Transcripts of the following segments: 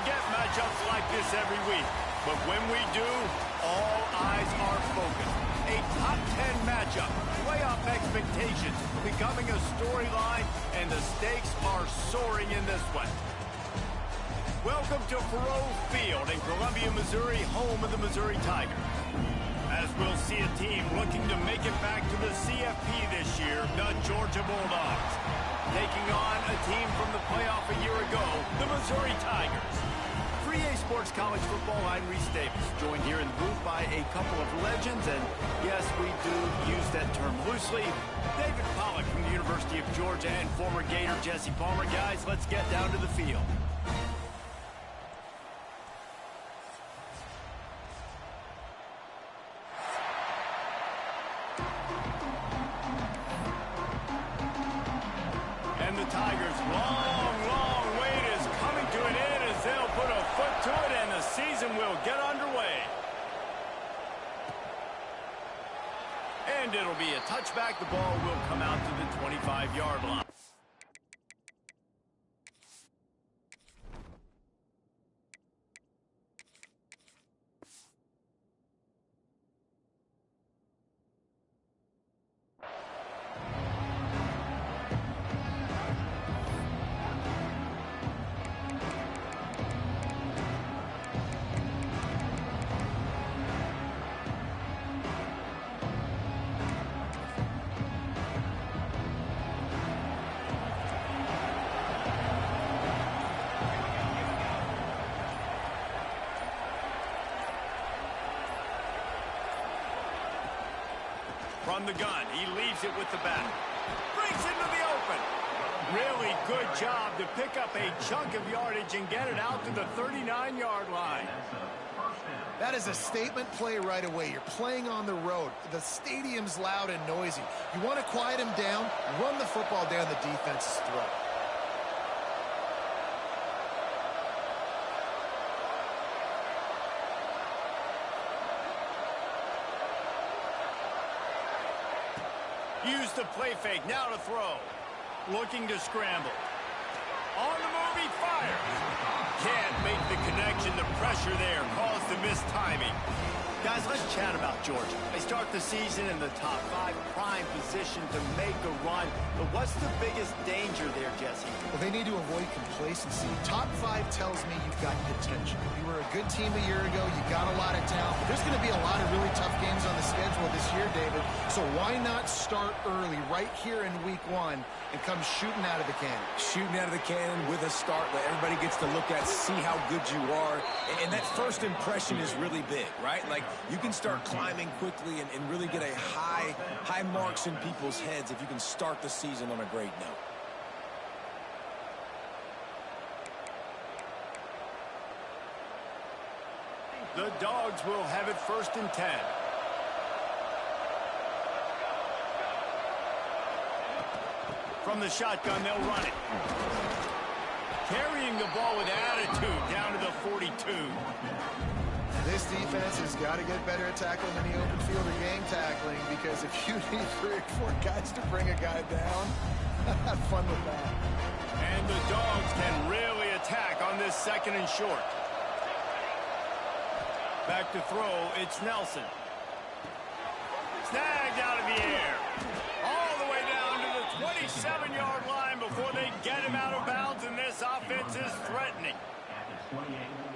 get matchups like this every week, but when we do, all eyes are focused. A top 10 matchup, playoff expectations becoming a storyline, and the stakes are soaring in this one. Welcome to Faurot Field in Columbia, Missouri, home of the Missouri Tigers. As we'll see a team looking to make it back to the CFP this year, the Georgia Bulldogs. Taking on a team from the playoff a year ago, the Missouri Tigers. 3A Sports College Football, I'm Reese Davis, joined here in the booth by a couple of legends, and yes, we do use that term loosely. David Pollack from the University of Georgia and former Gator Jesse Palmer. Guys, let's get down to the field. And the Tigers' long wait is coming to an end as they'll put a foot to it and the season will get underway. And it'll be a touchback. The ball will come out to the 25-yard line. From the gun, he leaves it with the back. Breaks into the open. Really good job to pick up a chunk of yardage and get it out to the 39-yard line. That is a statement play right away. You're playing on the road. The stadium's loud and noisy. You want to quiet him down, run the football down the defense's throat. Use the play fake, now to throw. Looking to scramble. On the move, he fires. Can't make the connection. The pressure there caused the missed timing. Guys, let's chat about Georgia. They start the season in the top 5, prime position to make a run. But what's the biggest danger there, Jesse? Well, they need to avoid complacency. Top 5 tells me you've got potential. You were a good team a year ago. You got a lot of talent. But there's going to be a lot of really tough games on the schedule this year, David. So why not start early right here in week 1 and come shooting out of the cannon? Shooting out of the cannon with a start. Let everybody gets to look at, see how good you are. And that first impression is really big, right? Like, you can start climbing quickly and really get a high marks in people's heads if you can start the season on a great note. The Dogs will have it 1st and 10. From the shotgun, they'll run it. Carrying the ball with attitude down to the 42. This defense has got to get better at tackling in the open field or gang tackling, because if you need 3 or 4 guys to bring a guy down, have fun with that. And the Dogs can really attack on this 2nd and short. Back to throw, it's Nelson. Snagged out of the air. All the way down to the 27-yard line before they get him out of bounds, and this offense is threatening.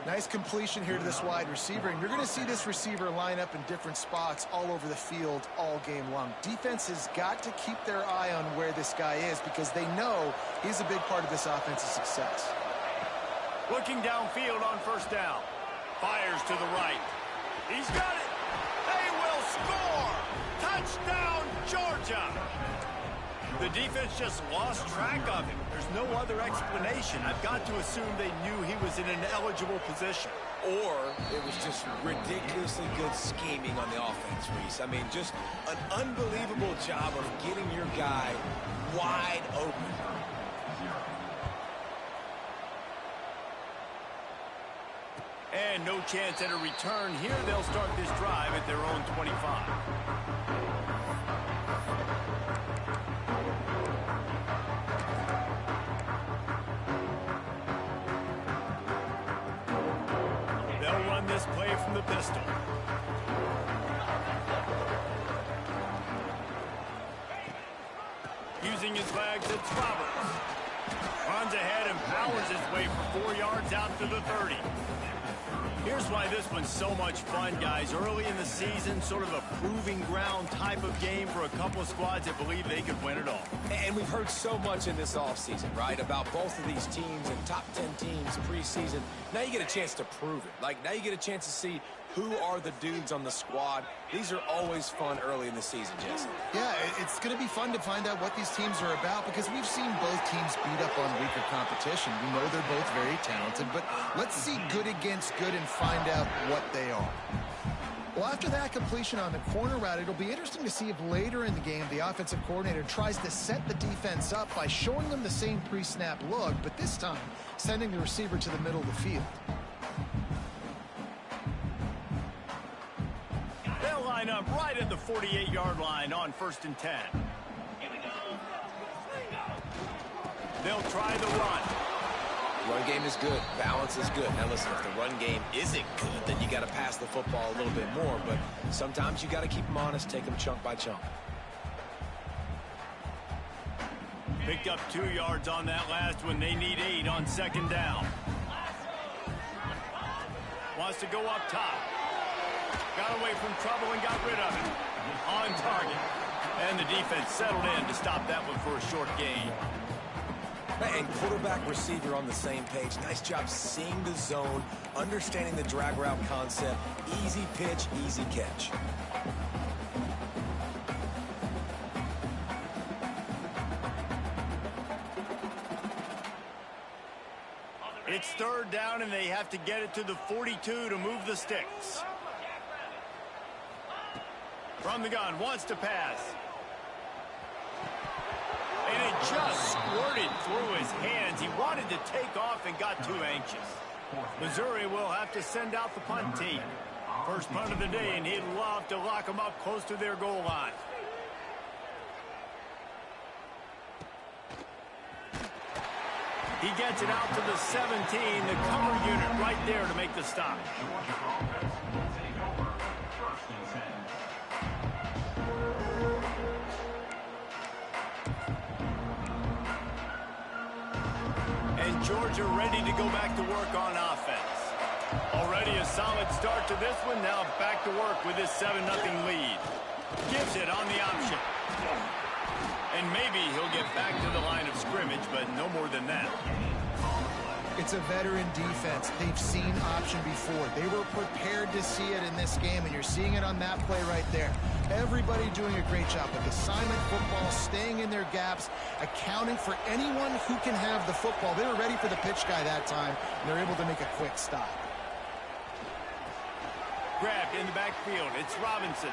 Nice completion here to this wide receiver, and you're going to see this receiver line up in different spots all over the field all game long. Defense has got to keep their eye on where this guy is, because they know he's a big part of this offense's success. Looking downfield on 1st down. Fires to the right. He's got it. They will score. Touchdown, Georgia. The defense just lost track of him. There's no other explanation. I've got to assume they knew he was in an eligible position. Or it was just ridiculously good scheming on the offense, Reese. I mean, just an unbelievable job of getting your guy wide open. And no chance at a return here. They'll start this drive at their own 25. from the pistol. Using his legs, it's Roberts. Runs ahead and powers his way for 4 yards out to the 30. Here's why this one's so much fun, guys. Early in the season, sort of a proving ground type of game for a couple of squads that believe they could win it all. And we've heard so much in this offseason, right, about both of these teams and top 10 teams preseason. Now you get a chance to prove it. Like, now you get a chance to see who are the dudes on the squad. These are always fun early in the season, Jesse. Yeah, it's going to be fun to find out what these teams are about because we've seen both teams beat up on weaker competition. We know they're both very talented, but let's see good against good and find out what they are. Well, after that completion on the corner route, it'll be interesting to see if later in the game the offensive coordinator tries to set the defense up by showing them the same pre-snap look, but this time sending the receiver to the middle of the field. They'll line up right at the 48-yard line on 1st and 10. They'll try the run. Run game is good. Balance is good. Now listen, if the run game isn't good, then you got to pass the football a little bit more. But sometimes you got to keep them honest, take them chunk by chunk. Picked up 2 yards on that last one. They need 8 on 2nd down. Wants to go up top. Got away from trouble and got rid of it. On target. And the defense settled in to stop that one for a short gain. And quarterback, receiver on the same page. Nice job seeing the zone, understanding the drag route concept. Easy pitch, easy catch. It's 3rd down, and they have to get it to the 42 to move the sticks. From the gun, wants to pass. And it just squirted through his hands. He wanted to take off and got too anxious. Missouri will have to send out the punt team. First punt of the day, and he'd love to lock them up close to their goal line. He gets it out to the 17, the cover unit right there to make the stop. And Georgia ready to go back to work on offense. Already a solid start to this one. Now back to work with his 7-0 lead. Gives it on the option. And maybe he'll get back to the line of scrimmage, but no more than that. It's a veteran defense. They've seen option before. They were prepared to see it in this game, and you're seeing it on that play right there. Everybody doing a great job with assignment football, staying in their gaps, accounting for anyone who can have the football. They were ready for the pitch guy that time, and they're able to make a quick stop. Grabbed in the backfield. It's Robinson.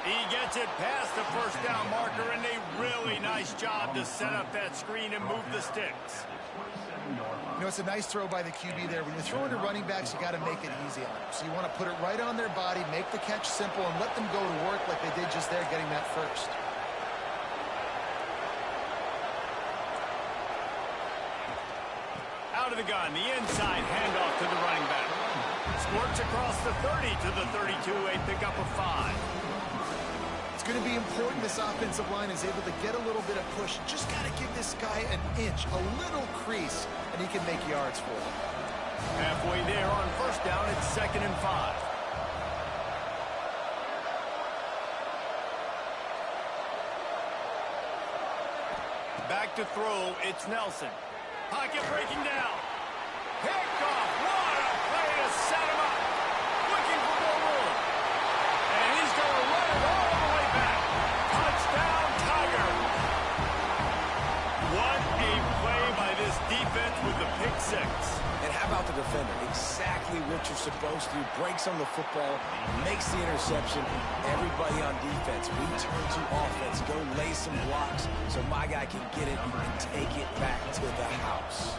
He gets it past the first down marker, and a really nice job to set up that screen and move the sticks. You know, it's a nice throw by the QB there. When you're throwing to running backs, you got to make it easy on them. So you want to put it right on their body, make the catch simple, and let them go to work like they did just there, getting that first. Out of the gun, the inside handoff to the running back. Squirts across the 30 to the 32, a pickup of 5. It's going to be important this offensive line is able to get a little bit of push. Just got to give this guy an inch, a little crease, and he can make yards for him. Halfway there on 1st down, it's 2nd and 5. Back to throw, it's Nelson. Pocket breaking down. Picked off. What a play to set him up. Looking for more room. And he's going to run it all the way back. Touchdown, Tiger. What a play by this defense with the pick 6. And how about the defender? Exactly what you're supposed to do. Breaks on the football, makes the interception. Everybody on defense, we turn to offense. Go lay some blocks so my guy can get it and take it back to the house.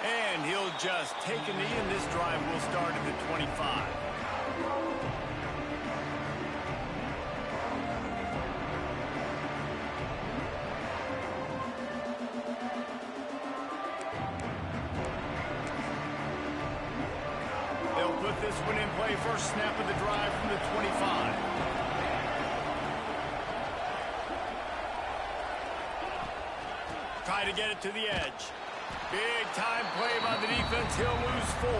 And he'll just take a knee, and this drive will start at the 25. this one in play. First snap of the drive from the 25. Try to get it to the edge. Big time play by the defense. He'll lose 4.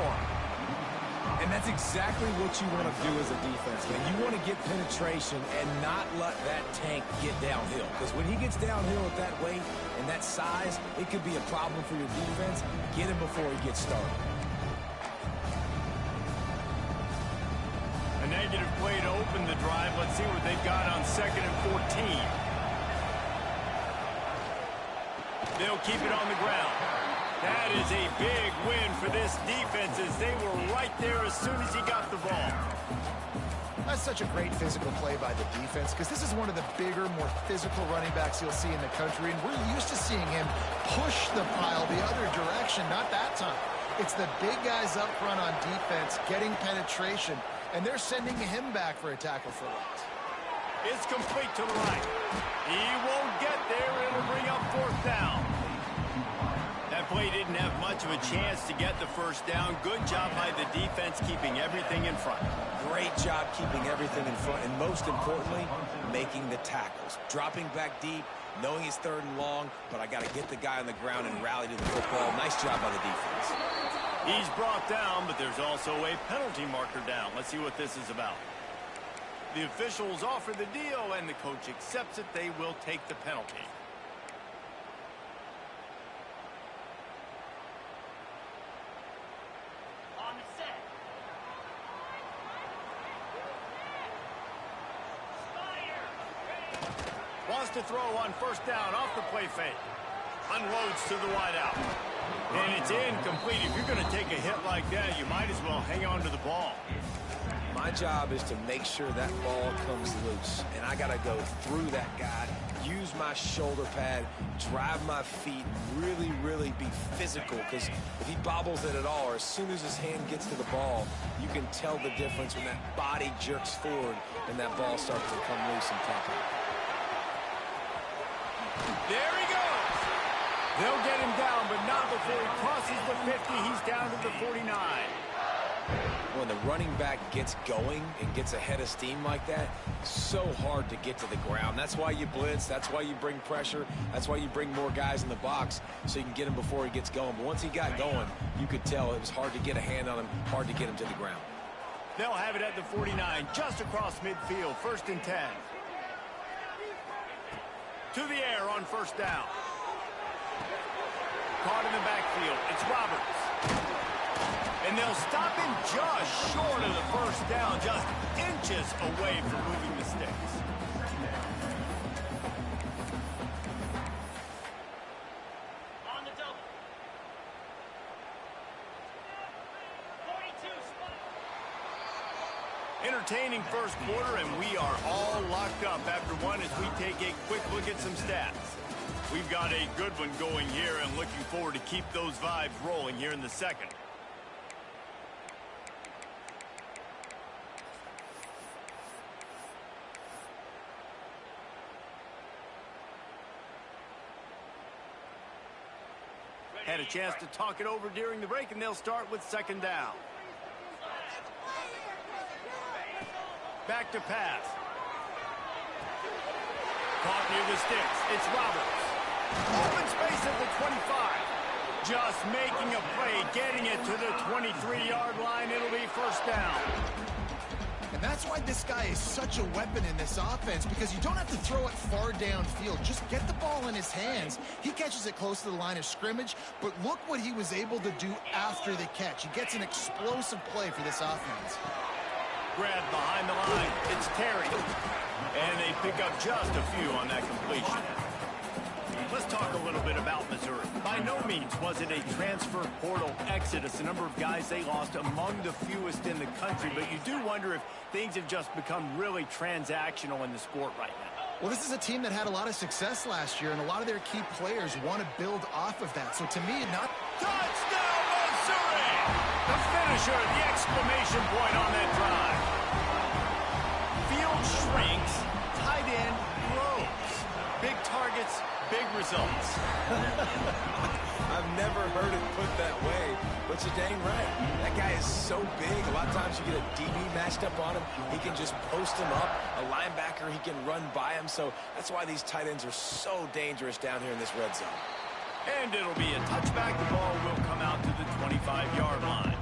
And that's exactly what you want to do as a defense, man. You want to get penetration and not let that tank get downhill. Because when he gets downhill at that weight and that size, it could be a problem for your defense. Get him before he gets started. A negative play to open the drive. Let's see what they've got on 2nd and 14. They'll keep it on the ground. That is a big win for this defense as they were right there as soon as he got the ball. That's such a great physical play by the defense because this is one of the bigger, more physical running backs you'll see in the country, and we're used to seeing him push the pile the other direction, not that time. It's the big guys up front on defense getting penetration, and they're sending him back for a tackle for loss. It's complete to the right. He won't get there. It'll bring up 4th down. That play didn't have much of a chance to get the first down. Good job by the defense keeping everything in front. Great job keeping everything in front, and most importantly, making the tackles. Dropping back deep, knowing it's 3rd and long, but I got to get the guy on the ground and rally to the football. Nice job by the defense. He's brought down, but there's also a penalty marker down. Let's see what this is about. The officials offer the deal, and the coach accepts it. They will take the penalty. Wants to throw on 1st down off the play fake. Unloads to the wideout. And it's incomplete. If you're going to take a hit like that, you might as well hang on to the ball. My job is to make sure that ball comes loose. And I got to go through that guy, use my shoulder pad, drive my feet, really, really be physical. Because if he bobbles it at all, or as soon as his hand gets to the ball, you can tell the difference when that body jerks forward and that ball starts to come loose and pop out. There he goes. They'll get him down, but not before he crosses the 50. He's down to the 49. When the running back gets going and gets ahead of steam like that, so hard to get to the ground. That's why you blitz. That's why you bring pressure. That's why you bring more guys in the box so you can get him before he gets going. But once he got going, you could tell it was hard to get a hand on him, hard to get him to the ground. They'll have it at the 49, just across midfield, 1st and 10. To the air on 1st down. Caught in the backfield. It's Roberts. And they'll stop him just short of the 1st down, just inches away from moving the sticks. On the double. 42 spot. Entertaining 1st quarter, and we are all locked up after one as we take a quick look at some stats. We've got a good one going here and looking forward to keep those vibes rolling here in the 2nd. Had a chance to talk it over during the break, and they'll start with 2nd down. Back to pass. Caught near the sticks. It's Roberts. Open space at the 25. Just making a play, getting it to the 23-yard line. It'll be 1st down. And that's why this guy is such a weapon in this offense, because you don't have to throw it far downfield. Just get the ball in his hands. He catches it close to the line of scrimmage, but look what he was able to do after the catch. He gets an explosive play for this offense. Grab behind the line. It's Terry. And they pick up just a few on that completion. Let's talk a little bit about Missouri. By no means was it a transfer portal exodus. The number of guys they lost among the fewest in the country, but you do wonder if things have just become really transactional in the sport right now. Well, this is a team that had a lot of success last year, and a lot of their key players want to build off of that. So to me, not... Touchdown, Missouri! The finisher, the exclamation point on that drive. Field shrinks, tight end grows. Big targets, big results. I've never heard it put that way, but you're dang right. That guy is so big. A lot of times you get a DB matched up on him. He can just post him up. A linebacker, he can run by him. So that's why these tight ends are so dangerous down here in this red zone. And it'll be a touchback. The ball will come out to the 25-yard line.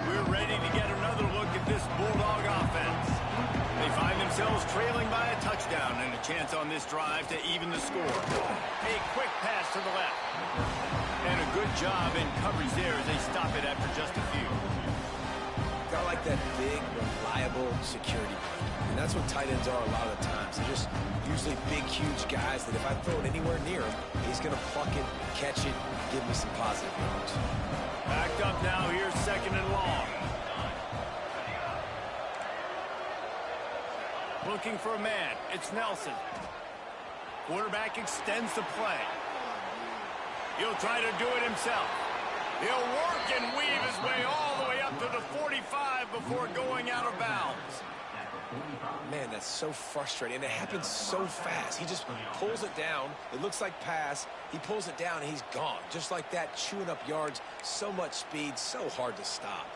We're ready to get another look at this Bulldog offense. They find themselves trailing by a touchdown and a chance on this drive to even the score. A quick pass to the left. And a good job in coverage there as they stop it after just a few. Got like that big, reliable security blanket. And that's what tight ends are a lot of the times. They're just usually big, huge guys that if I throw it anywhere near him, he's going to pluck it, catch it, give me some positive yards. Backed up now. Here's second and long. Looking for a man. It's Nelson. Quarterback extends the play. He'll try to do it himself. He'll work and weave his way all the way up to the 45 before going out of bounds. Man, that's so frustrating. And it happens so fast. He just pulls it down. It looks like pass. He pulls it down, and he's gone. Just like that, chewing up yards. So much speed, so hard to stop.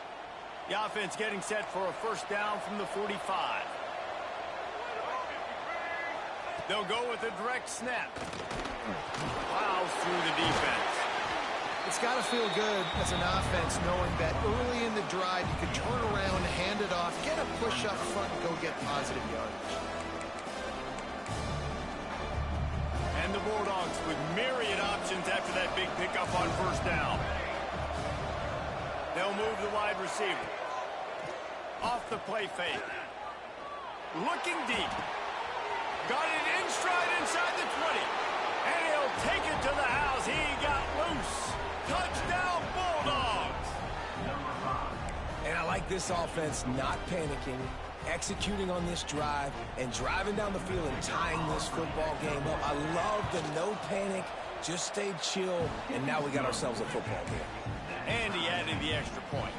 The offense getting set for a first down from the 45. They'll go with a direct snap. Plows through the defense. It's got to feel good as an offense knowing that early in the drive you can turn around, hand it off, get a push up front, and go get positive yardage. And the Bulldogs with myriad options after that big pickup on first down. They'll move the wide receiver. Off the play fake. Looking deep. Got it in stride inside the 20. And he'll take it to the house. He got loose. Touchdown, Bulldogs. And I like this offense not panicking, executing on this drive, and driving down the field and tying this football game up. I love the no panic, just stay chill, and now we got ourselves a football game. And he added the extra point.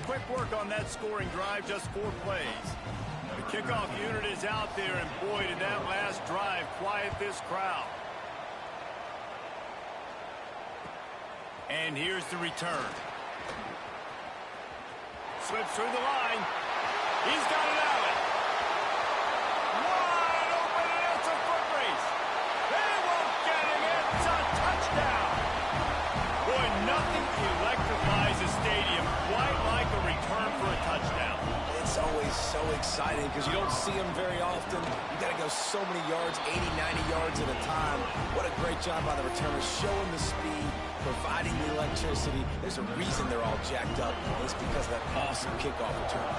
Quick work on that scoring drive, just 4 plays. The kickoff unit is out there, and boy, did that last drive quiet this crowd. And here's the return. Slips through the line. He's got it out. Wide open, and it's a foot race. They won't get him. It's a touchdown. Boy, nothing electrifies a stadium quite like a return for a touchdown. It's always so exciting because you don't see them very often. You got to go so many yards, 80, 90 yards at a time. What a great job by the returners, showing the speed, providing the electricity. There's a reason they're all jacked up. It's because of that awesome kickoff return.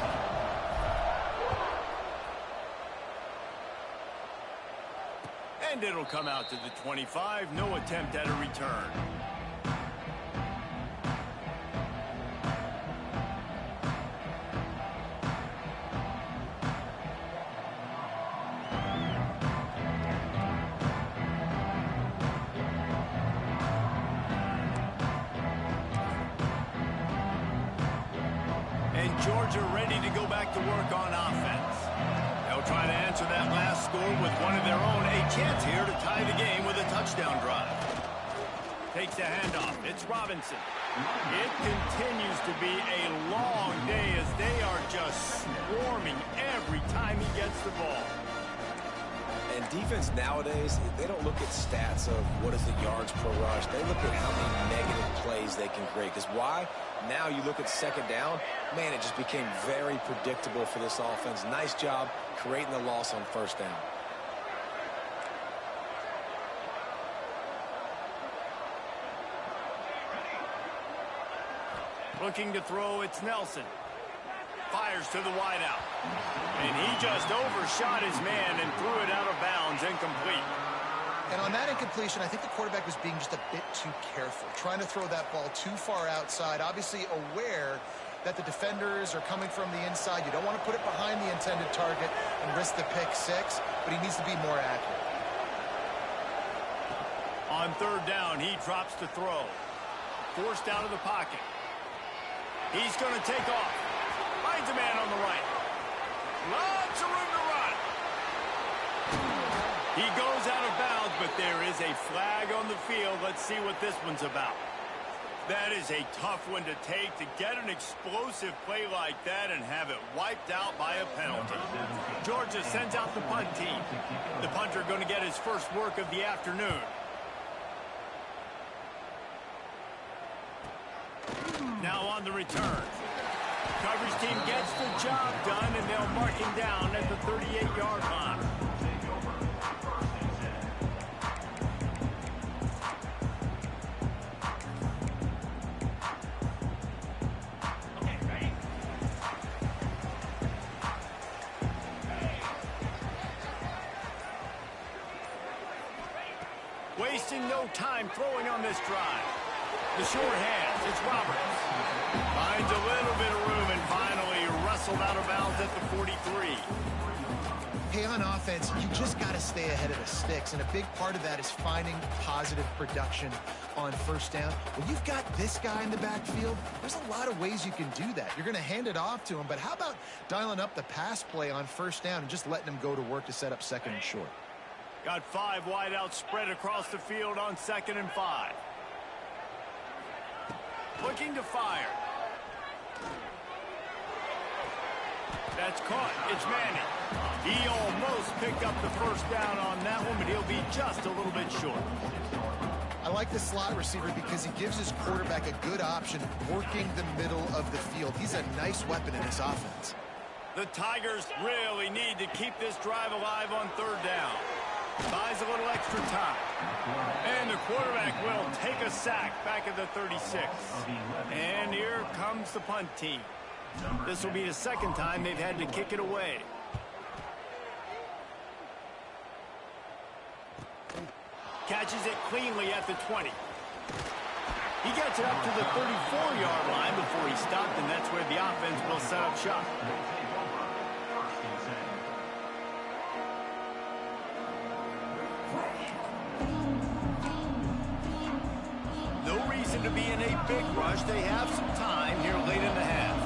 And it'll come out to the 25. No attempt at a return. And Georgia ready to go back to work on offense. They'll try to answer that last score with one of their own. A chance here to tie the game with a touchdown drive. Takes the handoff. It's Robinson. It continues to be a long day as they are just swarming every time he gets the ball. And defense nowadays, they don't look at stats of what is the yards per rush. They look at how many negative plays they can create. Because why? Now you look at second down, man, it just became very predictable for this offense. Nice job creating the loss on first down. Looking to throw, it's Nelson. Fires to the wideout. And he just overshot his man and threw it out of bounds, incomplete. And on that incompletion, I think the quarterback was being just a bit too careful, trying to throw that ball too far outside, obviously aware that the defenders are coming from the inside. You don't want to put it behind the intended target and risk the pick six, but he needs to be more accurate. On third down, he drops to throw. forced out of the pocket. He's going to take off. Finds a man on the right. Lots of room to run. He goes out of bounds, but there is a flag on the field. Let's see what this one's about. That is a tough one to take, to get an explosive play like that and have it wiped out by a penalty. Georgia sends out the punt team. The punter going to get his first work of the afternoon. Now on the return. Coverage team gets the job done, and they'll mark him down at the 38-yard line. Wasting no time throwing on this drive. The short hands, it's Roberts. Finds a little bit of room and finally wrestled out of bounds at the 43. Hey, on offense, you just got to stay ahead of the sticks, and a big part of that is finding positive production on first down. When you've got this guy in the backfield, there's a lot of ways you can do that. You're going to hand it off to him, but how about dialing up the pass play on first down and just letting him go to work to set up second and short? Got 5 wideouts spread across the field on 2nd and 5. Looking to fire. That's caught. It's Manning. He almost picked up the first down on that one, but he'll be just a little bit short. I like the slot receiver because he gives his quarterback a good option working the middle of the field. He's a nice weapon in this offense. The Tigers really need to keep this drive alive on 3rd down. Buys a little extra time. And the quarterback will take a sack back at the 36. And here comes the punt team. This will be the 2nd time they've had to kick it away. Catches it cleanly at the 20. He gets it up to the 34-yard line before he stopped, and that's where the offense will set up shop. To be in a big rush. They have some time here late in the half.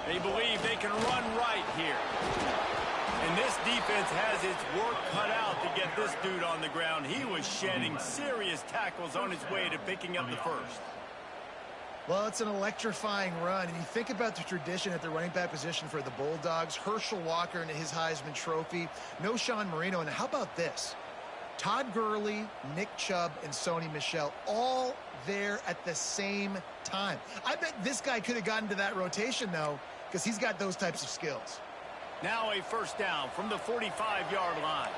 They believe they can run right here. And this defense has its work cut out to get this dude on the ground. He was shedding serious tackles on his way to picking up the first. Well, it's an electrifying run, and you think about the tradition at the running back position for the Bulldogs. Herschel Walker and his Heisman Trophy. No Sean Marino, and how about this? Todd Gurley, Nick Chubb, and Sony Michel all there at the same time. I bet this guy could have gotten to that rotation, though, because he's got those types of skills. Now a first down from the 45-yard line.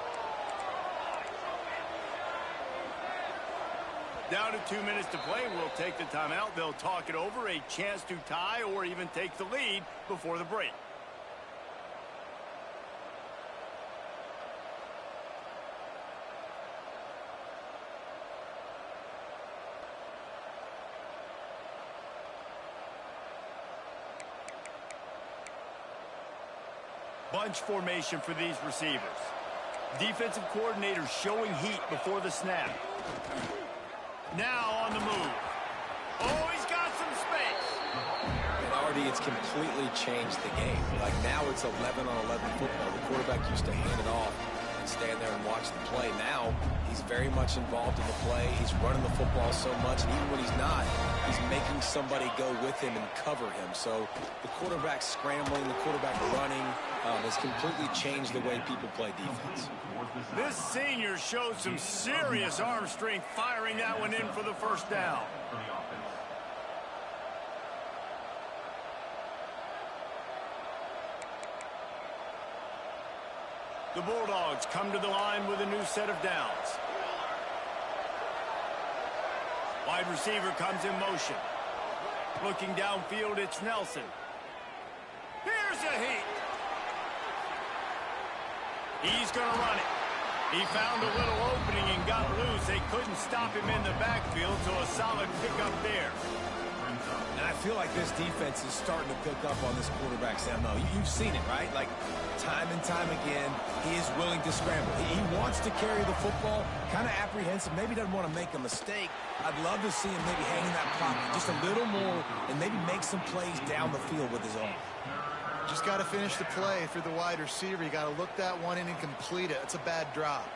Down to 2 minutes to play. We'll take the timeout. They'll talk it over. A chance to tie or even take the lead before the break. Bunch formation for these receivers. Defensive coordinator showing heat before the snap. Now on the move. Oh, he's got some space. And already it's completely changed the game. Like now it's 11-on-11 football. The quarterback used to hand it off and stand there and watch the play. Now he's very much involved in the play. He's running the football so much, and even when he's not, he's making somebody go with him and cover him. So the quarterback scrambling, the quarterback running has completely changed the way people play defense. This senior showed some serious arm strength firing that one in for the first down. The Bulldogs come to the line with a new set of downs. Wide receiver comes in motion. Looking downfield, it's Nelson. Here's a heat. He's going to run it. He found a little opening and got loose. They couldn't stop him in the backfield, so a solid pickup there. And I feel like this defense is starting to pick up on this quarterback's MO. You've seen it, right? Like, time and time again, he is willing to scramble. He wants to carry the football, kind of apprehensive, maybe doesn't want to make a mistake. I'd love to see him maybe hang in that pocket just a little more and maybe make some plays down the field with his arm. Just got to finish the play for the wide receiver. You got to look that one in and complete it. It's a bad drop.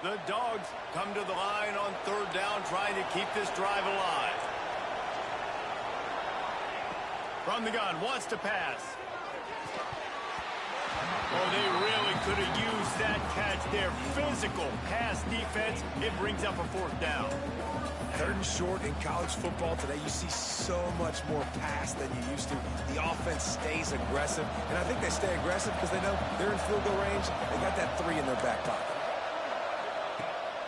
The Dogs come to the line on third down, trying to keep this drive alive. From the gun, wants to pass. Oh, they really could have used that catch there. Physical pass defense. It brings up a fourth down. Third and short in college football today, you see so much more pass than you used to. The offense stays aggressive, and I think they stay aggressive because they know they're in field goal range. They got that 3 in their back pocket.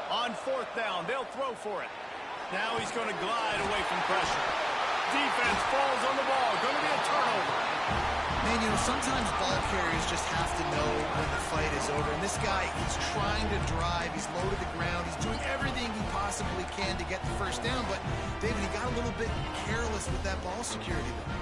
On fourth down, they'll throw for it. Now he's going to glide away from pressure. Defense falls on the ball. Going to be a turnover. Man, you know, sometimes ball carriers just have to know when the fight is over. And this guy, he's trying to drive. He's low to the ground. He's doing everything he possibly can to get the first down. But, David, he got a little bit careless with that ball security there.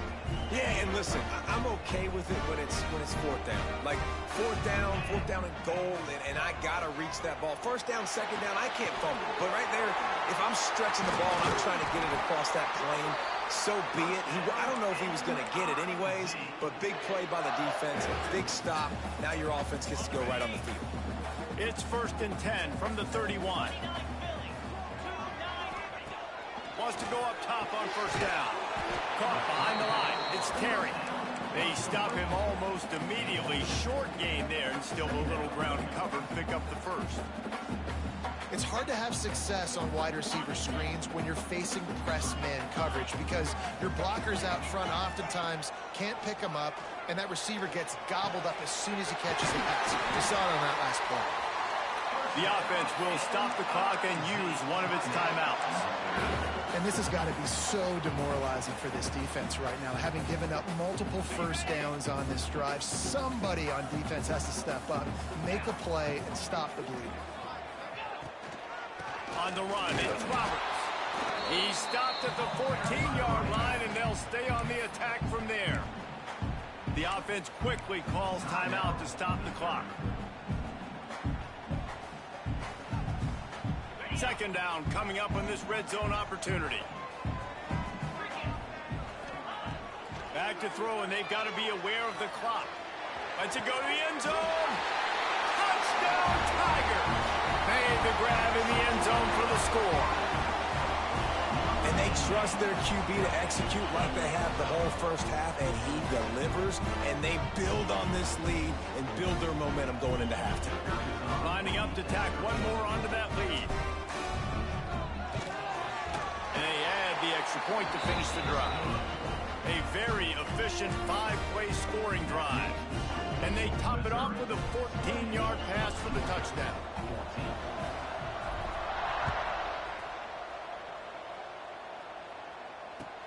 Yeah, and listen, I'm okay with it when it's fourth down. Like, fourth down and goal, and I got to reach that ball. First down, second down, I can't fumble. But right there, if I'm stretching the ball and I'm trying to get it across that plane, so be it. I don't know if he was going to get it anyways, but big play by the defense, big stop. Now your offense gets to go right on the field. It's 1st and 10 from the 31. Wants to go up top on first down. Caught behind the line. It's Terry. They stop him almost immediately. Short gain there, and still a little ground covered. Pick up the first. It's hard to have success on wide receiver screens when you're facing press man coverage because your blockers out front oftentimes can't pick them up, and that receiver gets gobbled up as soon as he catches the pass. We saw it on that last play. The offense will stop the clock and use one of its timeouts. And this has got to be so demoralizing for this defense right now. Having given up multiple first downs on this drive, somebody on defense has to step up, make a play, and stop the bleeding. On the run, it's Roberts. He stopped at the 14-yard line, and they'll stay on the attack from there. The offense quickly calls timeout to stop the clock. Second down coming up on this red zone opportunity. Back to throw, and they've got to be aware of the clock. Let's it go to the end zone. Touchdown, Tiger. Made the grab in the end zone for the score. And they trust their QB to execute like they have the whole first half, and he delivers, and they build on this lead and build their momentum going into halftime. Lining up to tack one more onto that lead. And they add the extra point to finish the drive. A very efficient 5-play scoring drive. And they top it off with a 14-yard pass for the touchdown.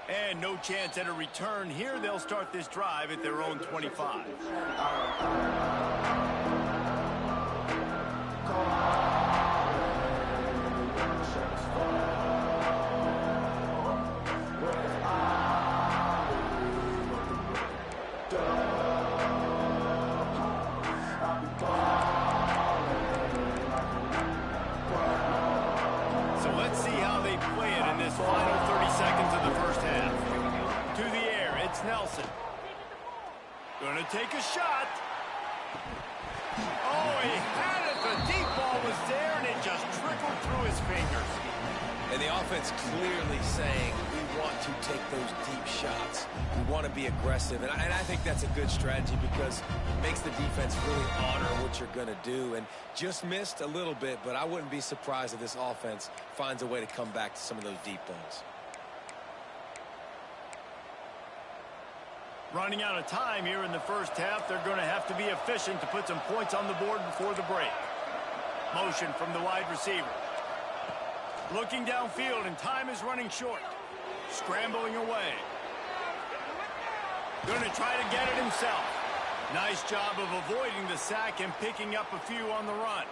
And no chance at a return here. They'll start this drive at their own 25. So let's see how they play it in this final 30 seconds of the first half. To the air, it's Nelson. Gonna take a shot. Oh, he had it. The deep ball was there, and it just trickled through his fingers. And the offense clearly saying, we want to take those deep shots. We want to be aggressive. And I think that's a good strategy because it makes the defense really honor what you're going to do. And just missed a little bit, but I wouldn't be surprised if this offense finds a way to come back to some of those deep balls. Running out of time here in the first half. They're going to have to be efficient to put some points on the board before the break. Motion from the wide receiver. Looking downfield, and time is running short. Scrambling away. Going to try to get it himself. Nice job of avoiding the sack and picking up a few on the run.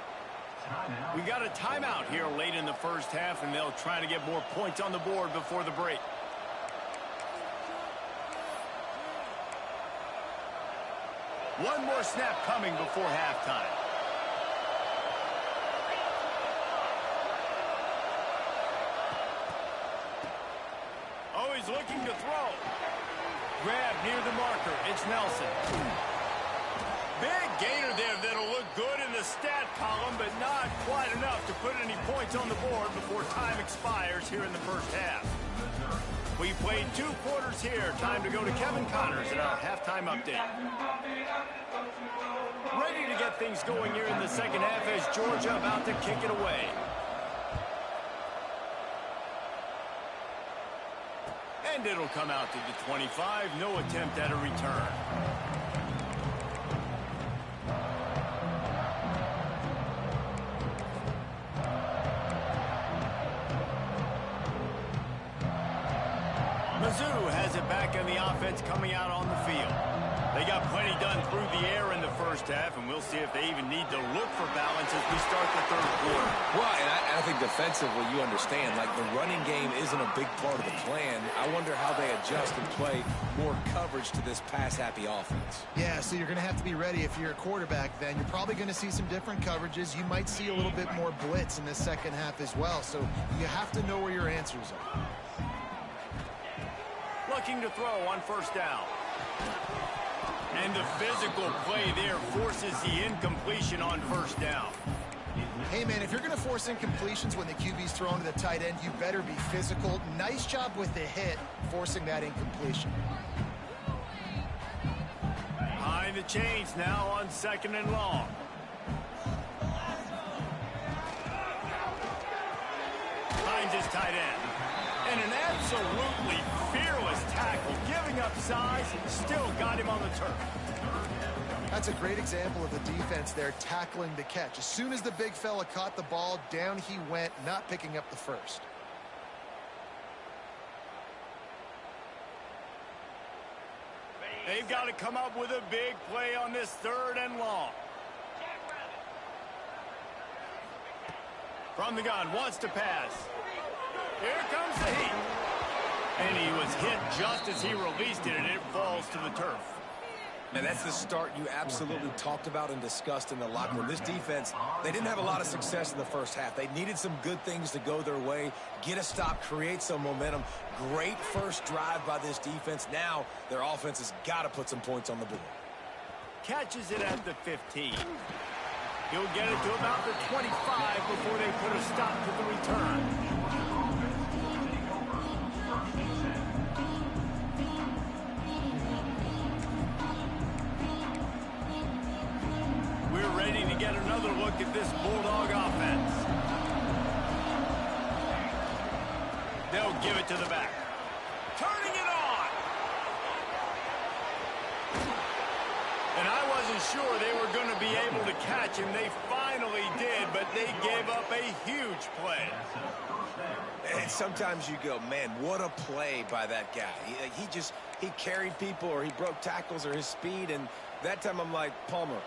We got a timeout here late in the first half, and they'll try to get more points on the board before the break. One more snap coming before halftime. Oh, he's looking to throw. Grab near the marker. It's Nelson. Big gainer there that'll look good in the stat column, but not quite enough to put any points on the board before time expires here in the first half. We played 2 quarters here. Time to go to Kevin Connors in our halftime update. Ready to get things going here in the second half as Georgia about to kick it away. And it'll come out to the 25. No attempt at a return. Mizzou has it back in the offense coming out on the field. They got plenty done through the air in the first half, and we'll see if they even need to look for balance as we start the third quarter. Well, and I think defensively, you understand, like the running game isn't a big part of the plan. I wonder how they adjust and play more coverage to this pass-happy offense. Yeah, so you're going to have to be ready if you're a quarterback then. You're probably going to see some different coverages. You might see a little bit more blitz in the second half as well, so you have to know where your answers are. Looking to throw on first down. And the physical play there forces the incompletion on first down. Hey, man, if you're going to force incompletions when the QB's thrown to the tight end, you better be physical. Nice job with the hit, forcing that incompletion. Behind the chains now on 2nd and long. Finds his tight end. And an absolutely fearless tackle, giving up size, still got him on the turf. That's a great example of the defense there tackling the catch. As soon as the big fella caught the ball, down he went, not picking up the first. They've got to come up with a big play on this 3rd and long. From the gun, wants to pass. Here comes the heat. And he was hit just as he released it, and it falls to the turf. And that's the start you absolutely talked about and discussed in the locker room. This defense, they didn't have a lot of success in the first half. They needed some good things to go their way, get a stop, create some momentum. Great first drive by this defense. Now their offense has got to put some points on the board. Catches it at the 15. He'll get it to about the 25 before they put a stop to the return. We're ready to get another look at this Bulldog offense. They'll give it to the back. Turning it on. And I wasn't sure they were going to be able to catch him. They finally did, but they gave up a huge play. And sometimes you go, man, what a play by that guy. He carried people, or he broke tackles, or his speed. And that time I'm like, Palmer,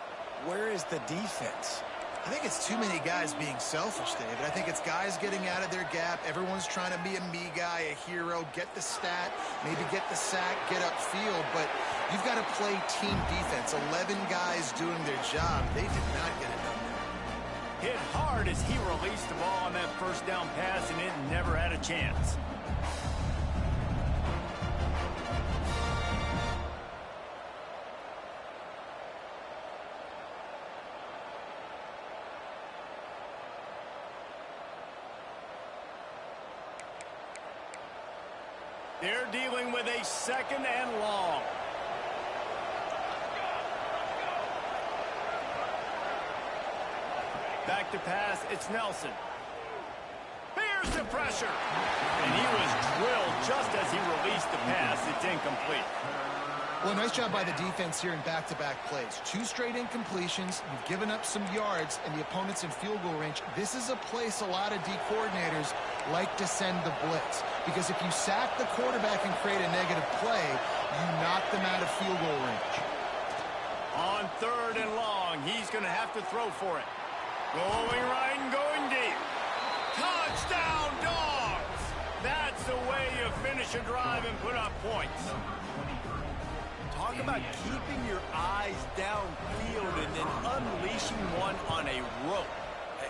where is the defense? I think it's too many guys being selfish, David. I think it's guys getting out of their gap. Everyone's trying to be a me guy, a hero, get the stat, maybe get the sack, get upfield. But you've got to play team defense. 11 guys doing their job. They did not get it done there. Hit hard as he released the ball on that first down pass, and it never had a chance. They're dealing with a 2nd and long. Back to pass, it's Nelson. Here's the pressure. And he was drilled just as he released the pass. It's incomplete. Well, nice job by the defense here in back-to-back plays. 2 straight incompletions. You've given up some yards, and the opponent's in field goal range. This is a place a lot of D coordinators like to send the blitz. Because if you sack the quarterback and create a negative play, you knock them out of field goal range. 3rd and long. He's going to have to throw for it. Going right and going deep. Touchdown, Dogs! That's the way you finish a drive and put up points. Talk about keeping your eyes downfield and then unleashing one on a rope.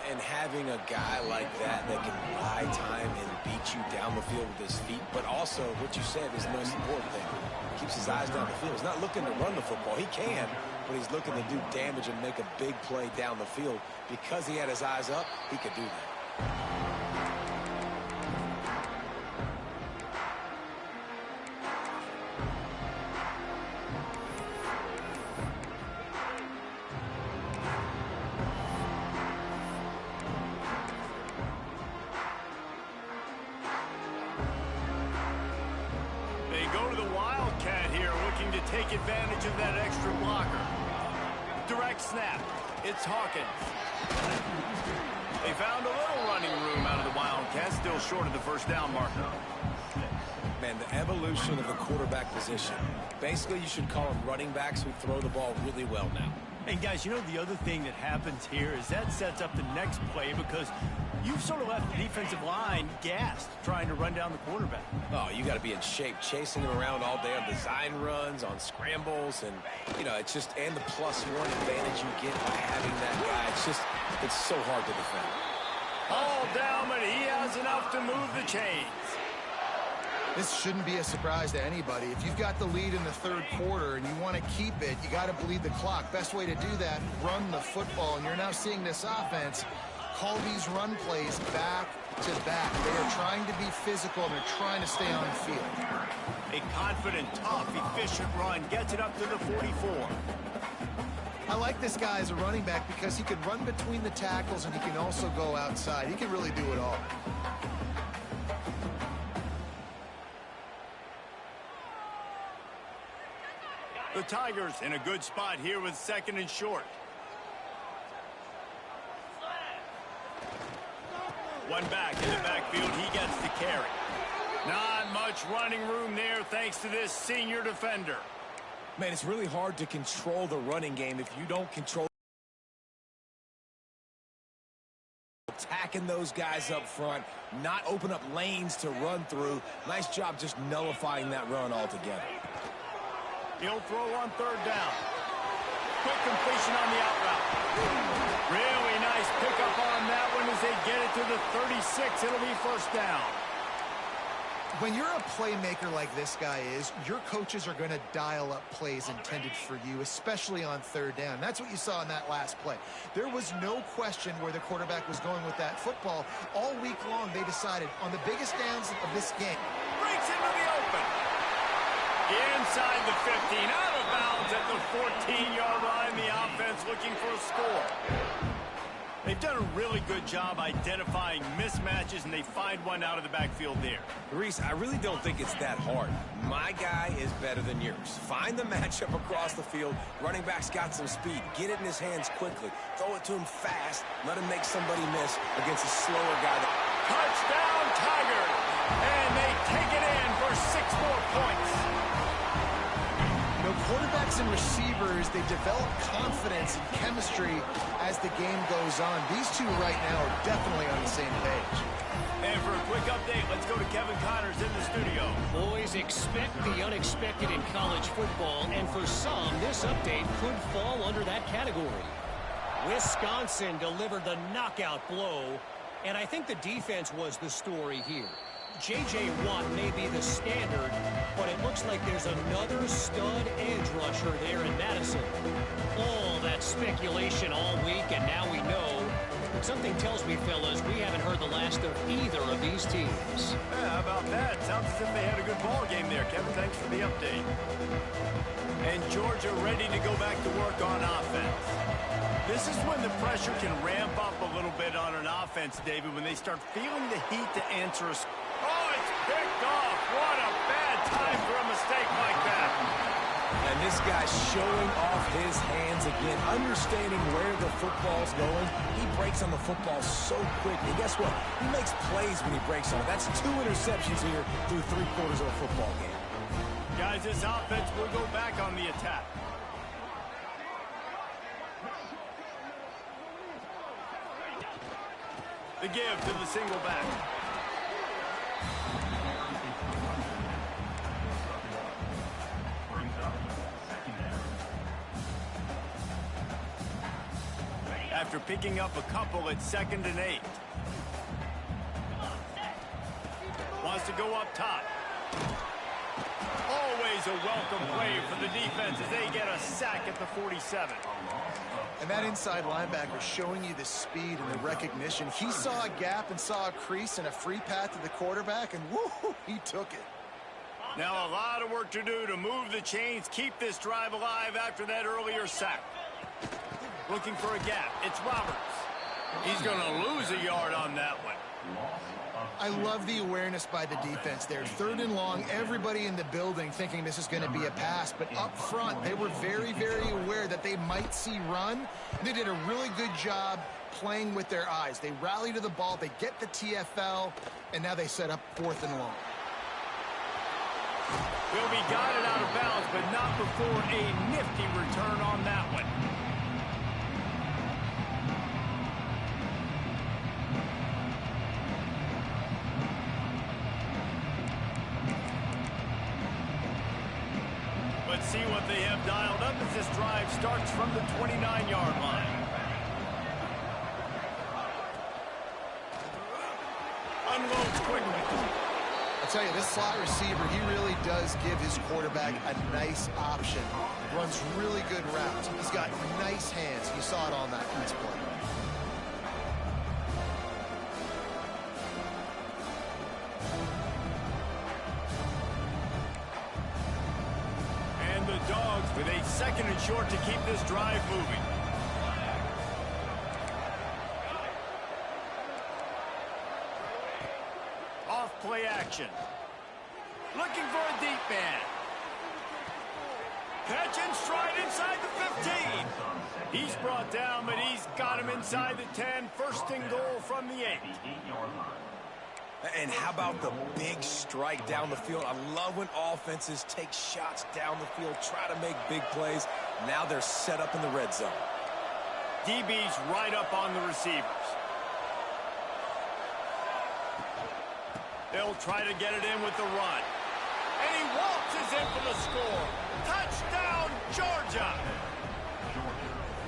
And having a guy like that can buy time and beat you down the field with his feet, but also what you said is the most important thing. He keeps his eyes down the field. He's not looking to run the football. He can, but he's looking to do damage and make a big play down the field. Because he had his eyes up, he could do that. Take advantage of that extra blocker. Direct snap. It's Hawkins. They found a little running room out of the Wildcats, still short of the first down marker. Man, the evolution of the quarterback position. Basically, you should call them running backs who throw the ball really well now. And guys, you know the other thing that happens here is that sets up the next play because you've sort of left the defensive line gassed trying to run down the quarterback. Oh, you got to be in shape, chasing him around all day on design runs, on scrambles, and, you know, it's just, and the +1 advantage you get by having that guy. It's so hard to defend. All down, but he has enough to move the chains. This shouldn't be a surprise to anybody. If you've got the lead in the 3rd quarter and you want to keep it, you got to bleed the clock. Best way to do that, run the football. And you're now seeing this offense call these run plays back to back. They are trying to be physical and they're trying to stay on the field. A confident, tough, efficient run gets it up to the 44. I like this guy as a running back because he can run between the tackles and he can also go outside. He can really do it all. The Tigers in a good spot here with 2nd and short. One back in the backfield, he gets the carry. Not much running room there thanks to this senior defender. Man, it's really hard to control the running game if you don't control attacking those guys up front, not open up lanes to run through. Nice job just nullifying that run altogether. He'll throw on 3rd down. Quick completion on the out route. Really nice pickup on that one as they get it to the 36. It'll be 1st down. When you're a playmaker like this guy is, your coaches are going to dial up plays intended for you, especially on 3rd down. That's what you saw in that last play. There was no question where the quarterback was going with that football. All week long, they decided on the biggest downs of this game. Breaks into the open. Inside the 15, out of bounds at the 14-yard line. The offense looking for a score. They've done a really good job identifying mismatches, and they find one out of the backfield there. Reese, I really don't think it's that hard. My guy is better than yours. Find the matchup across the field. Running back's got some speed. Get it in his hands quickly. Throw it to him fast. Let him make somebody miss against a slower guy. Touchdown, Tigers! And they take it in for 6 more points. You know, quarterbacks and receivers, they develop confidence and chemistry as the game goes on. These two right now are definitely on the same page. And for a quick update, let's go to Kevin Connors in the studio. Boys, expect the unexpected in college football, and for some, this update could fall under that category. Wisconsin delivered the knockout blow, and I think the defense was the story here. J.J. Watt may be the standard, but it looks like there's another stud edge rusher there in Madison. All that speculation all week, and now we know. Something tells me, fellas, we haven't heard the last of either of these teams. Yeah, how about that? Sounds as if they had a good ball game there, Kevin. Thanks for the update. And Georgia ready to go back to work on offense. This is when the pressure can ramp up a little bit on an offense, David, when they start feeling the heat to answer a... Oh, it's picked off. What a bad time for a mistake like that. And this guy's showing off his hands again, understanding where the football's going. He breaks on the football so quickly. Guess what? He makes plays when he breaks on it. That's 2 interceptions here through 3 quarters of a football game. Guys, this offense will go back on the attack. The give to the single back. After picking up a couple at 2nd and 8. Wants to go up top. Always a welcome play for the defense as they get a sack at the 47. And that inside linebacker showing you the speed and the recognition. He saw a gap and saw a crease and a free path to the quarterback, and woo, he took it. Now a lot of work to do to move the chains, keep this drive alive after that earlier sack. Looking for a gap. It's Roberts. He's going to lose a yard on that one. I love the awareness by the defense there. 3rd and long, everybody in the building thinking this is going to be a pass, but up front, they were very, very aware that they might see run. They did a really good job playing with their eyes. They rally to the ball, they get the TFL, and now they set up 4th and long. Will be guided out of bounds, but not before a nifty return on that one. Let's see what they have dialed up as this drive starts from the 29-yard line. Unloads quickly. I'll tell you, this slot receiver, he really does give his quarterback a nice option. Runs really good routes. He's got nice hands. You saw it on that piece play. And the Dogs with a 2nd and short to keep this drive moving. Off play action. Looking for a deep man. Catch and stride inside the 15. He's brought down, but he's got him inside the 10. 1st and goal from the 8. And how about the big strike down the field? I love when offenses take shots down the field, try to make big plays. Now they're set up in the red zone. DB's right up on the receivers. They'll try to get it in with the run. And he waltzes in for the score. Touchdown, Georgia!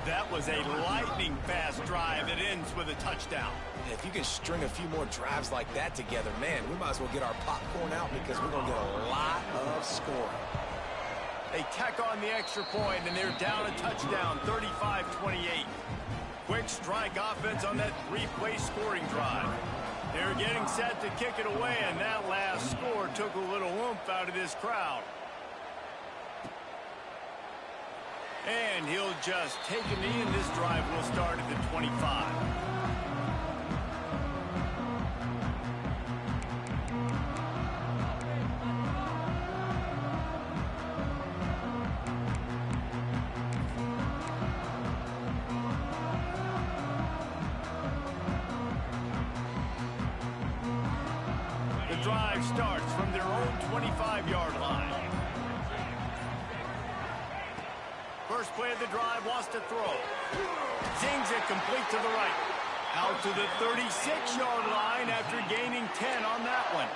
That was a lightning-fast drive that ends with a touchdown. If you can string a few more drives like that together, man, we might as well get our popcorn out because we're going to get a lot of scoring. They tack on the extra point, and they're down a touchdown, 35-28. Quick strike offense on that 3-play scoring drive. They're getting set to kick it away, and that last score took a little oomph out of this crowd. And he'll just take a knee, and this drive will start at the 25. The drive starts from their own 25-yard line. First play of the drive, wants to throw. Zings it complete to the right. Out to the 36-yard line after gaining 10 on that one.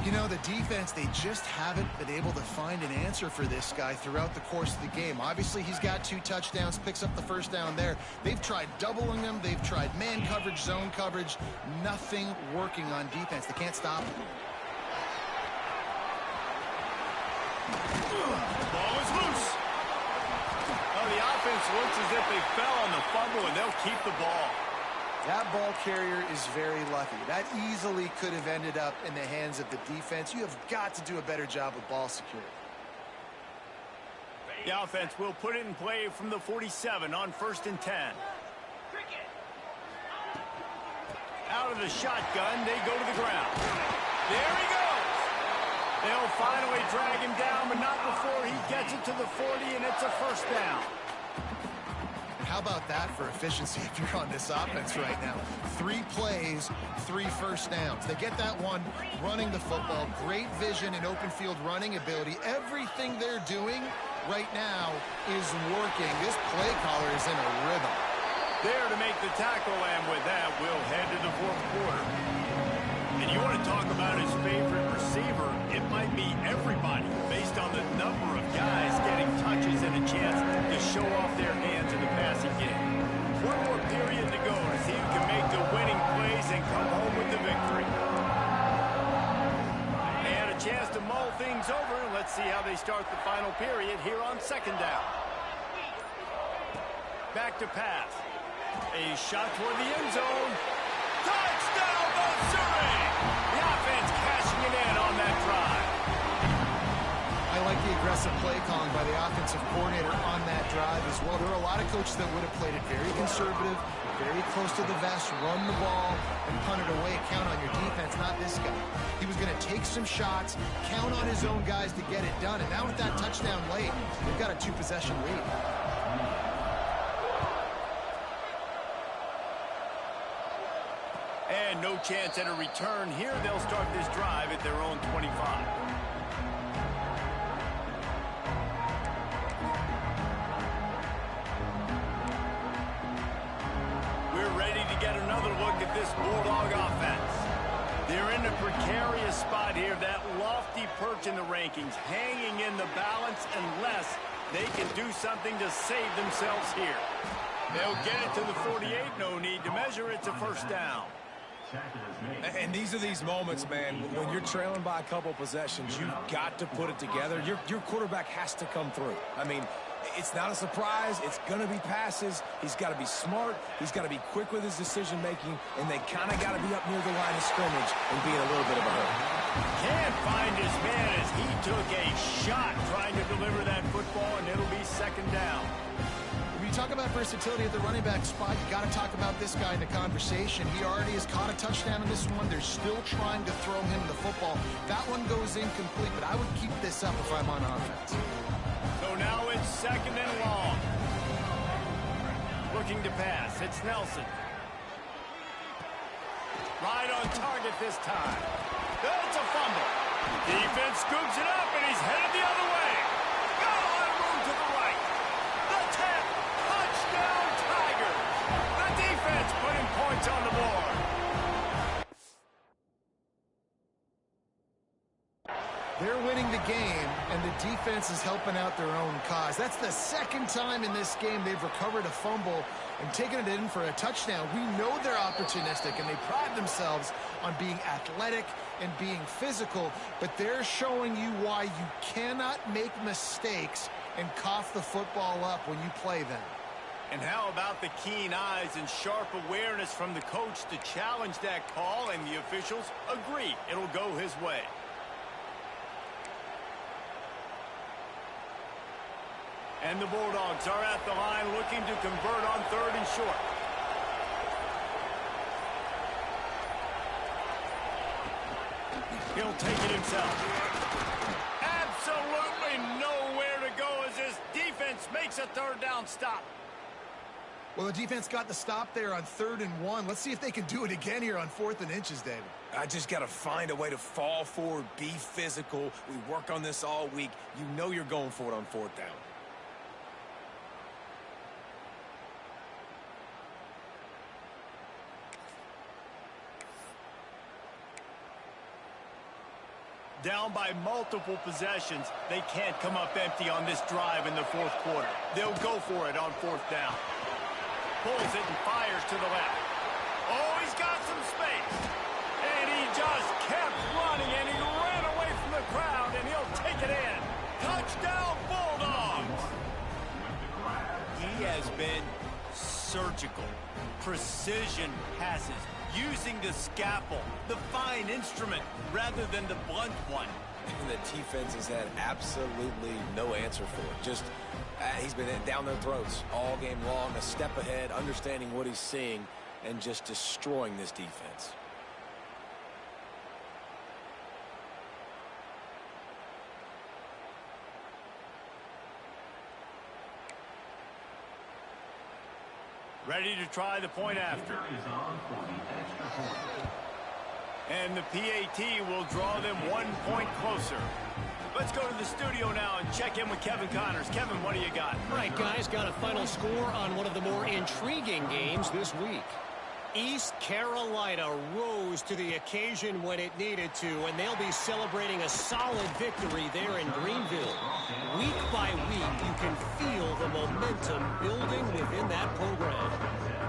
You know, the defense, they just haven't been able to find an answer for this guy throughout the course of the game. Obviously, he's got 2 touchdowns, picks up the first down there. They've tried doubling him. They've tried man coverage, zone coverage. Nothing working on defense. They can't stop him. Ball is loose. Oh, the offense looks as if they fell on the fumble, and they'll keep the ball. That ball carrier is very lucky. That easily could have ended up in the hands of the defense. You have got to do a better job with ball security. The offense will put it in play from the 47 on 1st and 10. Out of the shotgun, they go to the ground. There he goes. They'll finally drag him down, but not before he gets it to the 40, and it's a first down. How about that for efficiency if you're on this offense right now? 3 plays, 3 first downs. They get that one running the football, great vision and open field running ability. Everything they're doing right now is working. This play caller is in a rhythm. There to make the tackle, and with that, we'll head to the fourth quarter. And you want to talk about his favorite receiver, it might be everybody, based on the number of guys getting touches and a chance to show off their hands in the passing game. One more period to go to see who can make the winning plays and come home with the victory. And a chance to mull things over. Let's see how they start the final period here on second down. Back to pass. A shot toward the end zone. Touchdown, Missouri! The offense cashing it in on that drive. I like the aggressive play calling by the offensive coordinator on that drive as well. There are a lot of coaches that would have played it very conservative, very close to the vest, run the ball, and punt it away. Count on your defense, not this guy. He was going to take some shots, count on his own guys to get it done. And now with that touchdown late, they've got a 2-possession lead. And no chance at a return here. They'll start this drive at their own 25. We're ready to get another look at this Bulldog offense. They're in a precarious spot here, that lofty perch in the rankings, hanging in the balance unless they can do something to save themselves here. They'll get it to the 48, no need to measure. It's a first down. And these are these moments, man, when you're trailing by a couple possessions, you've got to put it together. Your quarterback has to come through. I mean, it's not a surprise. It's going to be passes. He's got to be smart. He's got to be quick with his decision-making, and they kind of got to be up near the line of scrimmage and be in a little bit of a hurry. Can't find his man as he took a shot trying to deliver that football, and it'll be second down. When you talk about versatility at the running back spot, you got to talk about this guy in the conversation. He already has caught a touchdown in this one. They're still trying to throw him the football. That one goes incomplete, but I would keep this up if I'm on offense. So now it's second and long. Looking to pass. It's Nelson. Right on target this time. That's a fumble. Defense scoops it up, and he's headed the other way. Got a lot of room to the right. The 10. Touchdown, Tigers. The defense putting points on the board. They're winning the game, and the defense is helping out their own cause. That's the second time in this game they've recovered a fumble and taken it in for a touchdown. We know they're opportunistic, and they pride themselves on being athletic and being physical, but they're showing you why you cannot make mistakes and cough the football up when you play them. And how about the keen eyes and sharp awareness from the coach to challenge that call, and the officials agree it'll go his way. And the Bulldogs are at the line looking to convert on third and short. He'll take it himself. Absolutely nowhere to go as this defense makes a third down stop. Well, the defense got the stop there on 3rd and 1. Let's see if they can do it again here on 4th and inches, David. I just got to find a way to fall forward, be physical. We work on this all week. You know you're going for it on 4th down. Down by multiple possessions, they can't come up empty on this drive in the fourth quarter. They'll go for it on 4th down. Pulls it and fires to the left. Oh, he's got some space. And he just kept running, and he ran away from the crowd, and he'll take it in. Touchdown, Bulldogs! He has been surgical. Precision passes. Using the scalpel, the fine instrument, rather than the blunt one. And the defense has had absolutely no answer for it. Just, he's been down their throats all game long, a step ahead, understanding what he's seeing, and just destroying this defense. Ready to try the point after. And the PAT will draw them 1 point closer. Let's go to the studio now and check in with Kevin Connors. Kevin, what do you got? All right, guys, got a final score on one of the more intriguing games this week. East Carolina rose to the occasion when it needed to, and they'll be celebrating a solid victory there in Greenville. Week by week, you can feel the momentum building within that program.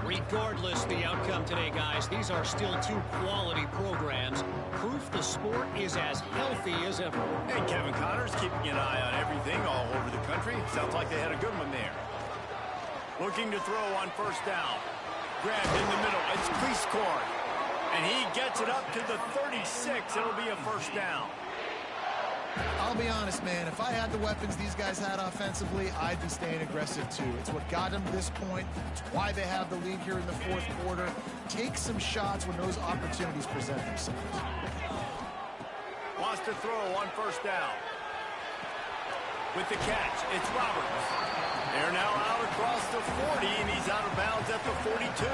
Regardless the outcome today, guys, these are still two quality programs. Proof the sport is as healthy as ever. And Kevin Connors keeping an eye on everything all over the country. Sounds like they had a good one there. Looking to throw on first down. Grabbed in the middle. It's Cleescourt. And he gets it up to the 36. It'll be a first down. I'll be honest, man. If I had the weapons these guys had offensively, I'd be staying aggressive too. It's what got them to this point. It's why they have the lead here in the fourth quarter. Take some shots when those opportunities present themselves. Wants to throw on first down. With the catch, it's Roberts. They're now out across the 40, and he's out of bounds at the 42.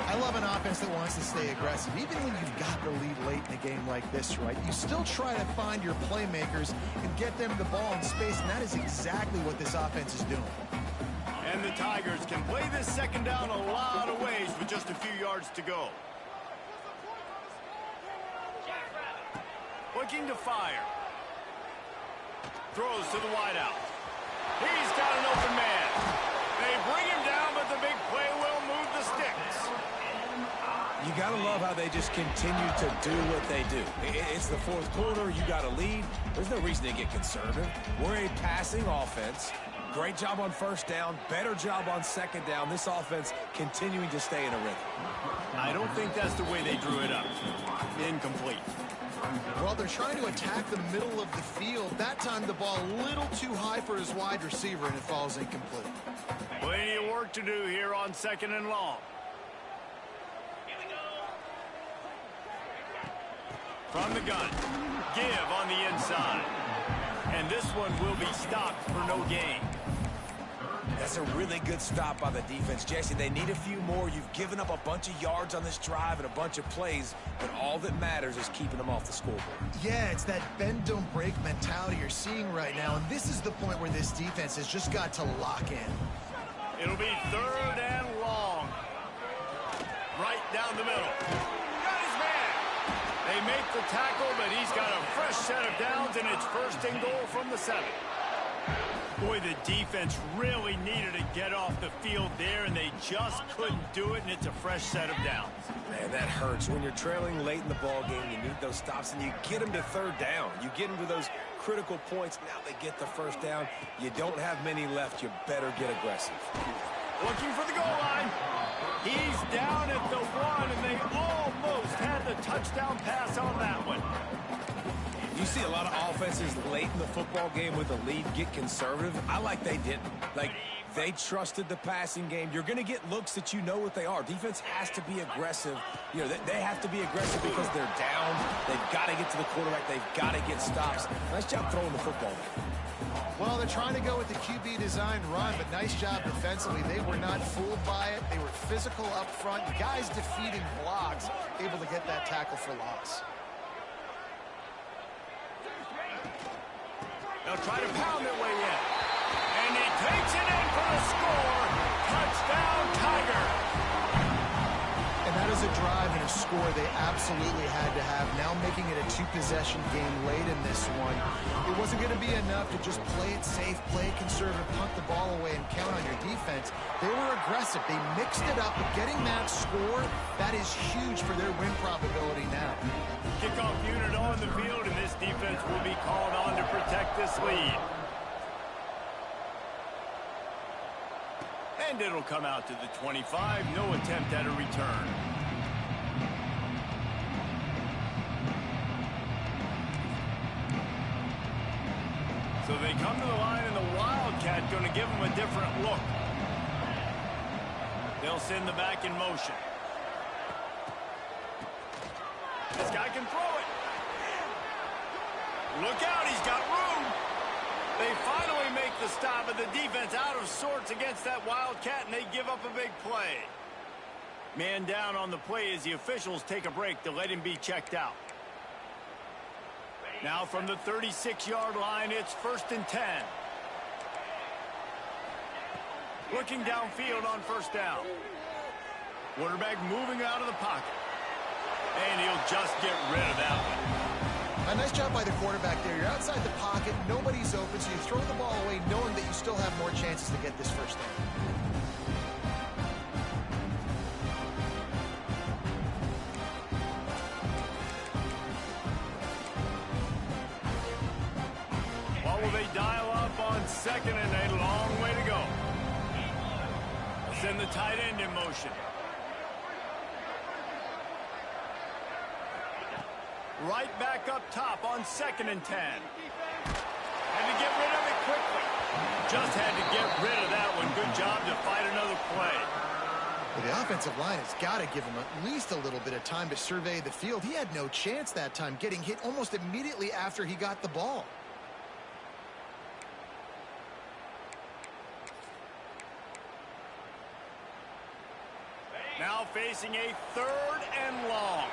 I love an offense that wants to stay aggressive. Even when you've got the lead late in a game like this, right, you still try to find your playmakers and get them the ball in space, and that is exactly what this offense is doing. And the Tigers can play this second down a lot of ways with just a few yards to go. Looking to fire. Throws to the wideout. He's got an open man. They bring him down, but the big play will move the sticks. You got to love how they just continue to do what they do. It's the fourth quarter. You got a lead. There's no reason to get conservative. We're a passing offense. Great job on first down. Better job on second down. This offense continuing to stay in a rhythm. I don't think that's the way they drew it up. Incomplete. Well, they're trying to attack the middle of the field. That time the ball a little too high for his wide receiver, and it falls incomplete. Plenty of work to do here on second and long. From the gun, give on the inside. And this one will be stopped for no gain. That's a really good stop by the defense. Jesse, they need a few more. You've given up a bunch of yards on this drive and a bunch of plays, but all that matters is keeping them off the scoreboard. Yeah, it's that bend, don't break mentality you're seeing right now, and this is the point where this defense has just got to lock in. It'll be third and long. Right down the middle. Got his man. They make the tackle, but he's got a fresh set of downs, and it's first and goal from the 7. Boy, the defense really needed to get off the field there, and they just couldn't do it, and it's a fresh set of downs. Man, that hurts. When you're trailing late in the ball game, you need those stops, and you get them to third down. You get them to those critical points. Now they get the first down. You don't have many left. You better get aggressive. Looking for the goal line. He's down at the 1, and they almost had the touchdown pass on that one. You see a lot of offenses late in the football game with a lead get conservative. I like they didn't. Like, they trusted the passing game. You're going to get looks that you know what they are. Defense has to be aggressive. You know, they have to be aggressive because they're down. They've got to get to the quarterback. They've got to get stops. Nice job throwing the football. Well, they're trying to go with the QB design run, but nice job defensively. They were not fooled by it. They were physical up front. Guys defeating blocks, able to get that tackle for loss. They'll try to pound their way in. And he takes it in for the score. Touchdown, Tiger. And that is a drive and a score they absolutely had to have. Now making it a two-possession game late in this one. It wasn't going to be enough to just play it safe, play it conservative, punt the ball away, and count on your defense. They were aggressive. They mixed it up, but getting that score, that is huge for their win probability now. Kickoff unit on the field, and this defense will be called on to protect this lead. And it'll come out to the 25. No attempt at a return. So they come to the line, and the Wildcat going to give them a different look. They'll send the back in motion. This guy can throw it. Look out, he's got room. They finally make the stop, but the defense out of sorts against that Wildcat, and they give up a big play. Man down on the play as the officials take a break to let him be checked out. Now from the 36-yard line, it's 1st and 10. Looking downfield on 1st down. Quarterback moving out of the pocket. And he'll just get rid of that one. A nice job by the quarterback there. You're outside the pocket, nobody's open, so you throw the ball away knowing that you still have more chances to get this 1st down. What will they dial up on 2nd and a long way to go? Send the tight end in motion. Right back up top on 2nd and 10. Had to get rid of it quickly. Just had to get rid of that one. Good job to fight another play. Well, the offensive line has got to give him at least a little bit of time to survey the field. He had no chance that time, getting hit almost immediately after he got the ball. Now facing a 3rd and long.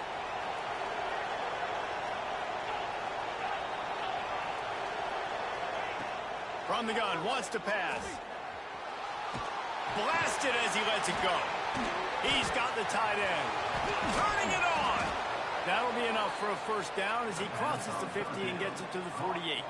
From the gun, wants to pass. Blasted as he lets it go. He's got the tight end. Turning it on. That'll be enough for a 1st down as he crosses the 50 and gets it to the 48.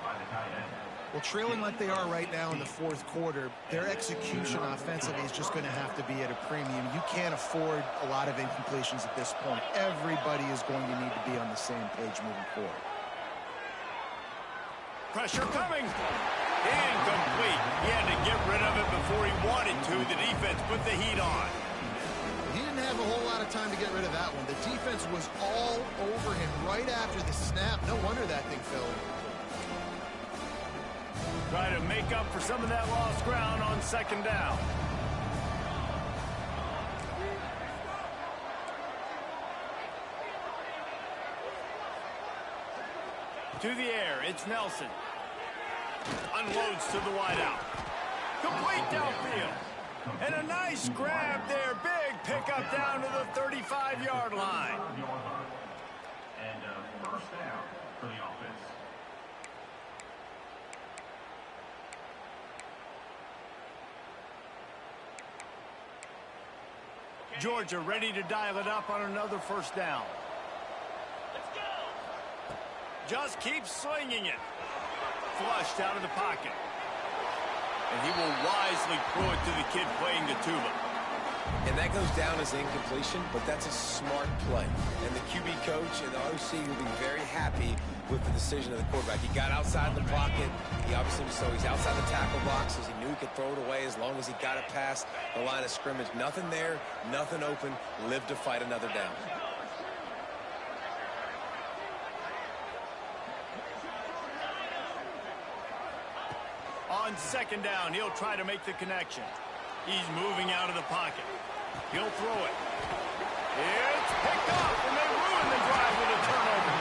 Well, trailing like they are right now in the 4th quarter, their execution offensively is just going to have to be at a premium. You can't afford a lot of incompletions at this point. Everybody is going to need to be on the same page moving forward. Pressure coming. Incomplete. He had to get rid of it before he wanted to. The defense put the heat on. He didn't have a whole lot of time to get rid of that one. The defense was all over him right after the snap. No wonder that thing fell. Try to make up for some of that lost ground on 2nd down. To the air, it's Nelson. Unloads to the wideout. Complete downfield. And a nice grab there. Big pickup down to the 35-yard line. And 1st down for the offense. Georgia ready to dial it up on another 1st down. Let's go. Just keep slinging it. Flushed out of the pocket. And he will wisely throw it to the kid playing the tuba. And that goes down as incompletion, but that's a smart play. And the QB coach and the OC will be very happy with the decision of the quarterback. He got outside the pocket. He obviously so he's outside the tackle box as he knew he could throw it away as long as he got it past the line of scrimmage. Nothing there, nothing open. Live to fight another down. On 2nd down, he'll try to make the connection. He's moving out of the pocket. He'll throw it. It's picked up, and they ruin the drive with a turnover.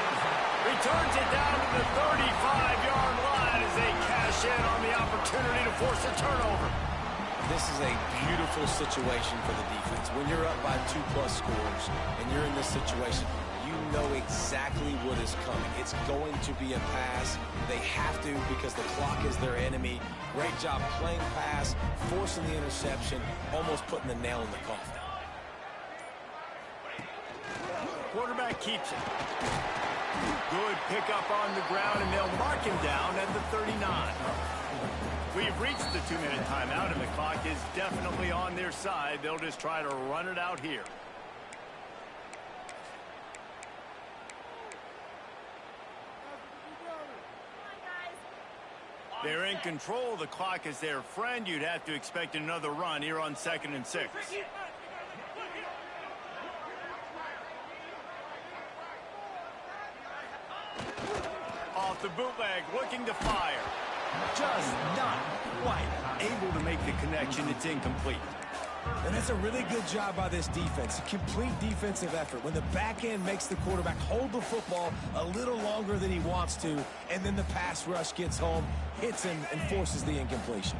Returns it down to the 35-yard line as they cash in on the opportunity to force a turnover. This is a beautiful situation for the defense. When you're up by 2+ scores and you're in this situation, you know exactly what is coming. It's going to be a pass. They have to because the clock is their enemy. Great job playing pass, forcing the interception, almost putting the nail in the coffin. Quarterback keeps it. Good pickup on the ground, and they'll mark him down at the 39. We've reached the 2-minute timeout, and the clock is definitely on their side. They'll just try to run it out here. They're in control. The clock is their friend. You'd have to expect another run here on 2nd and 6. Off the bootleg, looking to fire. Just not quite able to make the connection. It's incomplete. And that's a really good job by this defense. A complete defensive effort. When the back end makes the quarterback hold the football a little longer than he wants to, and then the pass rush gets home, hits him, and forces the incompletion.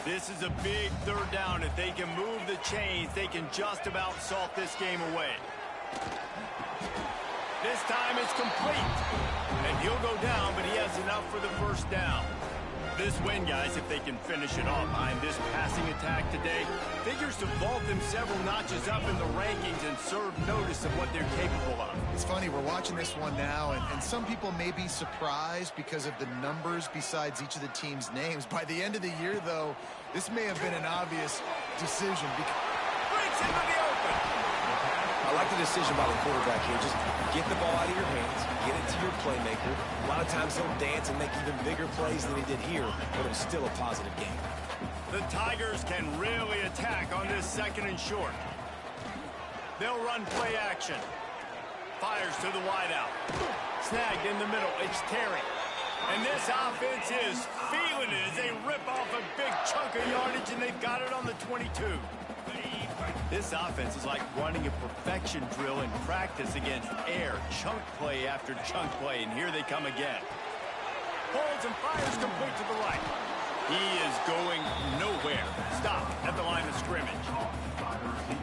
This is a big 3rd down. If they can move the chains, they can just about salt this game away. This time it's complete. And he'll go down, but he has enough for the first down. This win, guys, if they can finish it off behind this passing attack today, figures to vault them several notches up in the rankings and serve notice of what they're capable of. It's funny, we're watching this one now, and some people may be surprised because of the numbers besides each of the team's names. By the end of the year, though, this may have been an obvious decision. Breaks into the open. I like the decision by the quarterback here. Just get the ball out of your hands, get it to your playmaker. A lot of times he'll dance and make even bigger plays than he did here, but it was still a positive game. The Tigers can really attack on this 2nd and short. They'll run play action. Fires to the wideout. Snagged in the middle. It's Terry. And this offense is feeling it as they rip off a big chunk of yardage, and they've got it on the 22. This offense is like running a perfection drill in practice against air. Chunk play after chunk play, and here they come again. Holds and fires complete to the right. He is going nowhere. Stop at the line of scrimmage.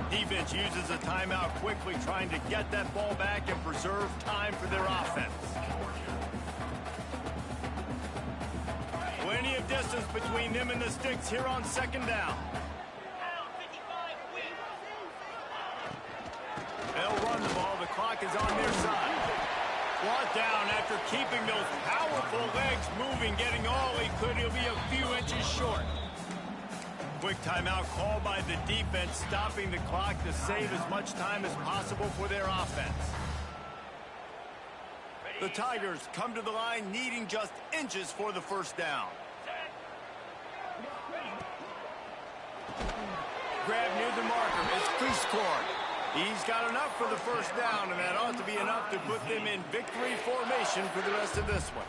Defense uses a timeout quickly, trying to get that ball back and preserve time for their offense. Plenty of distance between them and the sticks here on 2nd down. They'll run the ball. The clock is on their side. Brought down after keeping those powerful legs moving, getting all he could. He'll be a few inches short. Quick timeout called by the defense, stopping the clock to save as much time as possible for their offense. The Tigers come to the line needing just inches for the first down. Grab near the marker. It's Priestcorn. He's got enough for the first down, and that ought to be enough to put them in victory formation for the rest of this one.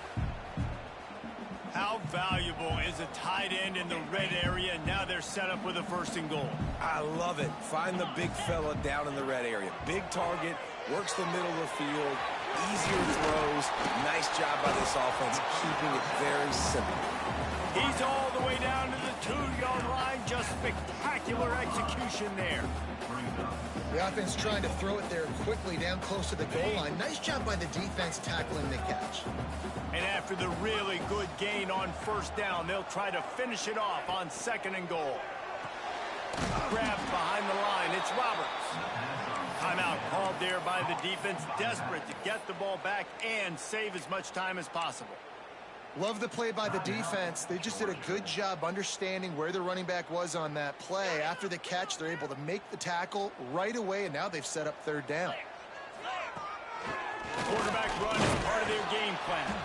How valuable is a tight end in the red area, and now they're set up with a 1st and goal. I love it. Find the big fella down in the red area. Big target, works the middle of the field, easier throws. Nice job by this offense, keeping it very simple. He's all the way down to the 2-yard line. Just spectacular execution there. The offense trying to throw it there quickly down close to the goal line. Nice job by the defense tackling the catch. And after the really good gain on 1st down, they'll try to finish it off on 2nd and goal. Grabbed behind the line. It's Roberts. Timeout called there by the defense, desperate to get the ball back and save as much time as possible. Love the play by the defense. They just did a good job understanding where the running back was on that play. After the catch, they're able to make the tackle right away, and now they've set up 3rd down. Quarterback run is part of their game plan.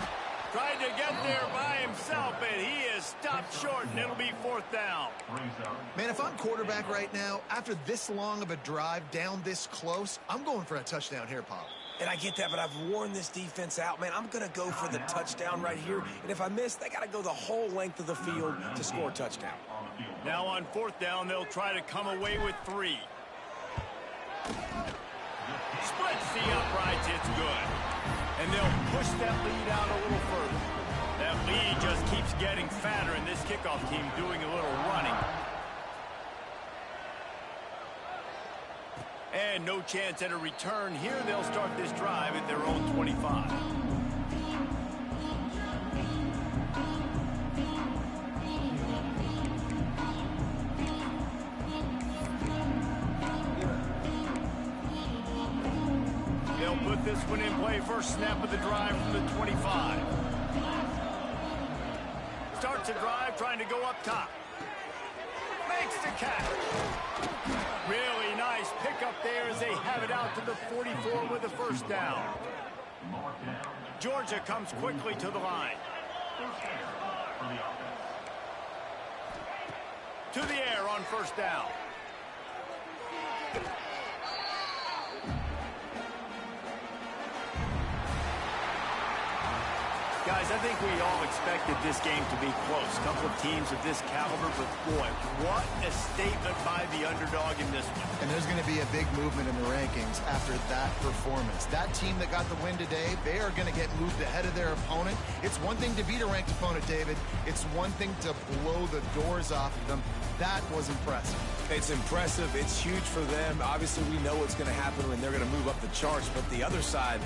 Tried to get there by himself, and he is stopped short, and it'll be 4th down. Man, if I'm quarterback right now, after this long of a drive down this close, I'm going for a touchdown here, Pop. And I get that, but I've worn this defense out, man. I'm going to go for the touchdown right here. And if I miss, they got to go the whole length of the field to score a touchdown. Now on 4th down, they'll try to come away with 3. Splits the uprights, it's good. And they'll push that lead out a little further. That lead just keeps getting fatter, and this kickoff team doing a little running. And no chance at a return here. They'll start this drive at their own 25. They'll put this one in play. First snap of the drive from the 25. Starts a drive trying to go up top. Makes the catch. Really nice pickup there as they have it out to the 44 with a 1st down. Georgia comes quickly to the line. To the air on 1st down. Guys, I think we all expected this game to be close. A couple of teams of this caliber, but boy, what a statement by the underdog in this one. And there's going to be a big movement in the rankings after that performance. That team that got the win today, they are going to get moved ahead of their opponent. It's one thing to beat a ranked opponent, David. It's one thing to blow the doors off of them. That was impressive. It's impressive. It's huge for them. Obviously, we know what's going to happen when they're going to move up the charts, but the other side,